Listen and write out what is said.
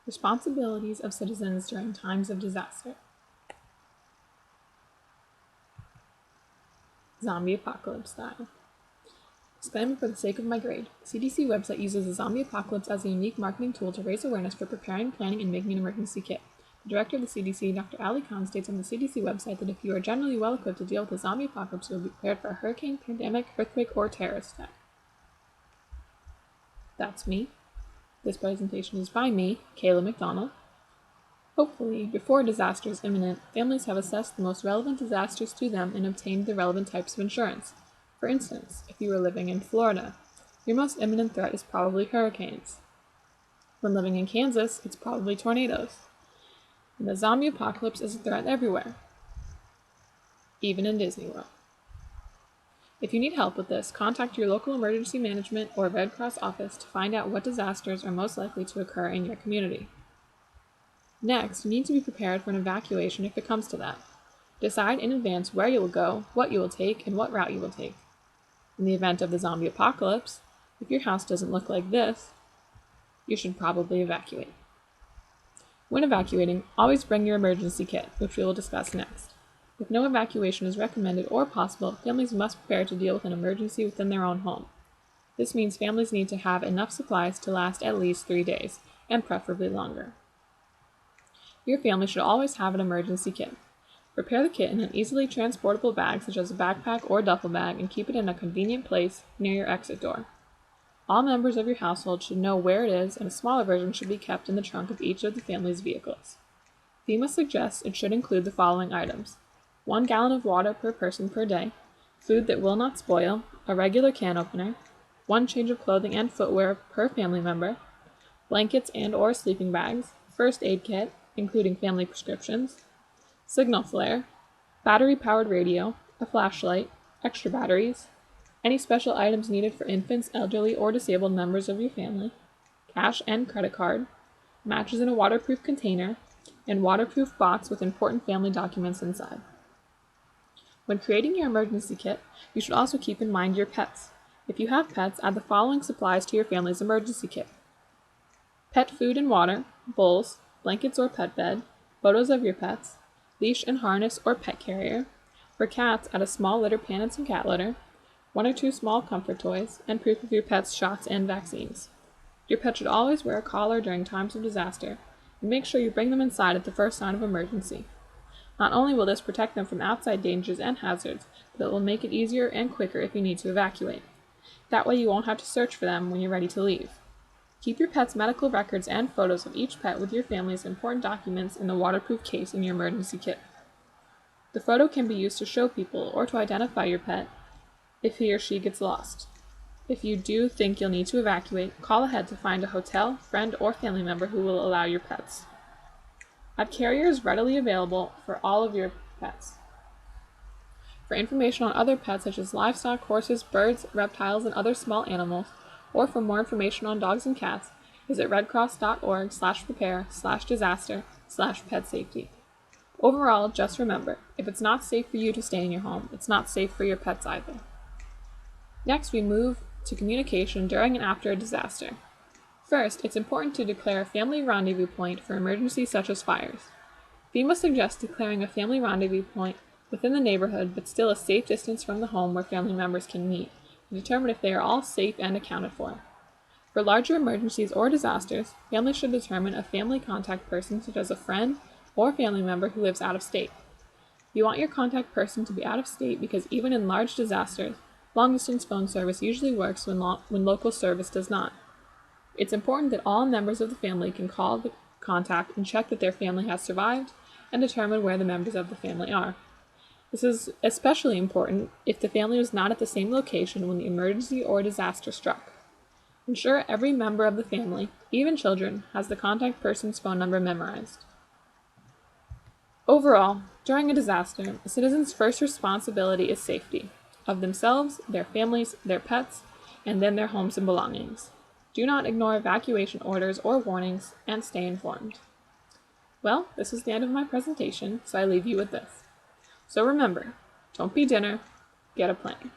Responsibilities of citizens during times of disaster. Zombie apocalypse style. Disclaimer for the sake of my grade. The CDC website uses the zombie apocalypse as a unique marketing tool to raise awareness for preparing, planning, and making an emergency kit. The director of the CDC, Dr. Ali Khan, states on the CDC website that if you are generally well equipped to deal with the zombie apocalypse, you will be prepared for a hurricane, pandemic, earthquake, or terrorist attack. That's me. This presentation is by me, Cayla McDonald. Hopefully, before a disaster is imminent, families have assessed the most relevant disasters to them and obtained the relevant types of insurance. For instance, if you are living in Florida, your most imminent threat is probably hurricanes. When living in Kansas, it's probably tornadoes. And the zombie apocalypse is a threat everywhere, even in Disney World. If you need help with this, contact your local emergency management or Red Cross office to find out what disasters are most likely to occur in your community. Next, you need to be prepared for an evacuation if it comes to that. Decide in advance where you will go, what you will take, and what route you will take. In the event of the zombie apocalypse, if your house doesn't look like this, you should probably evacuate. When evacuating, always bring your emergency kit, which we will discuss next. If no evacuation is recommended or possible, families must prepare to deal with an emergency within their own home. This means families need to have enough supplies to last at least 3 days, and preferably longer. Your family should always have an emergency kit. Prepare the kit in an easily transportable bag such as a backpack or duffel bag and keep it in a convenient place near your exit door. All members of your household should know where it is, and a smaller version should be kept in the trunk of each of the family's vehicles. FEMA suggests it should include the following items: 1 gallon of water per person per day, food that will not spoil, a regular can opener, 1 change of clothing and footwear per family member, blankets and/or sleeping bags, first aid kit, including family prescriptions, signal flare, battery-powered radio, a flashlight, extra batteries, any special items needed for infants, elderly, or disabled members of your family, cash and credit card, matches in a waterproof container, and waterproof box with important family documents inside. When creating your emergency kit, you should also keep in mind your pets. If you have pets, add the following supplies to your family's emergency kit: pet food and water, bowls, blankets or pet bed, photos of your pets, leash and harness or pet carrier. For cats, add a small litter pan and some cat litter, 1 or 2 small comfort toys, and proof of your pet's shots and vaccines. Your pet should always wear a collar during times of disaster, and make sure you bring them inside at the first sign of emergency. Not only will this protect them from outside dangers and hazards, but it will make it easier and quicker if you need to evacuate. That way you won't have to search for them when you're ready to leave. Keep your pet's medical records and photos of each pet with your family's important documents in the waterproof case in your emergency kit. The photo can be used to show people or to identify your pet if he or she gets lost. If you do think you'll need to evacuate, call ahead to find a hotel, friend, or family member who will allow your pets. Have carriers readily available for all of your pets. For information on other pets such as livestock, horses, birds, reptiles, and other small animals, or for more information on dogs and cats, visit redcross.org/prepare/disaster/pet-safety. Overall, just remember, if it's not safe for you to stay in your home, it's not safe for your pets either. Next, we move to communication during and after a disaster. First, it's important to declare a family rendezvous point for emergencies such as fires. FEMA suggests declaring a family rendezvous point within the neighborhood but still a safe distance from the home where family members can meet, to determine if they are all safe and accounted for. For larger emergencies or disasters, families should determine a family contact person such as a friend or family member who lives out of state. You want your contact person to be out of state because even in large disasters, long-distance phone service usually works when local service does not. It's important that all members of the family can call the contact and check that their family has survived and determine where the members of the family are. This is especially important if the family was not at the same location when the emergency or disaster struck. Ensure every member of the family, even children, has the contact person's phone number memorized. Overall, during a disaster, a citizen's first responsibility is safety of themselves, their families, their pets, and then their homes and belongings. Do not ignore evacuation orders or warnings, and stay informed. Well, this is the end of my presentation, so I leave you with this. So remember, don't be dinner, get a plane.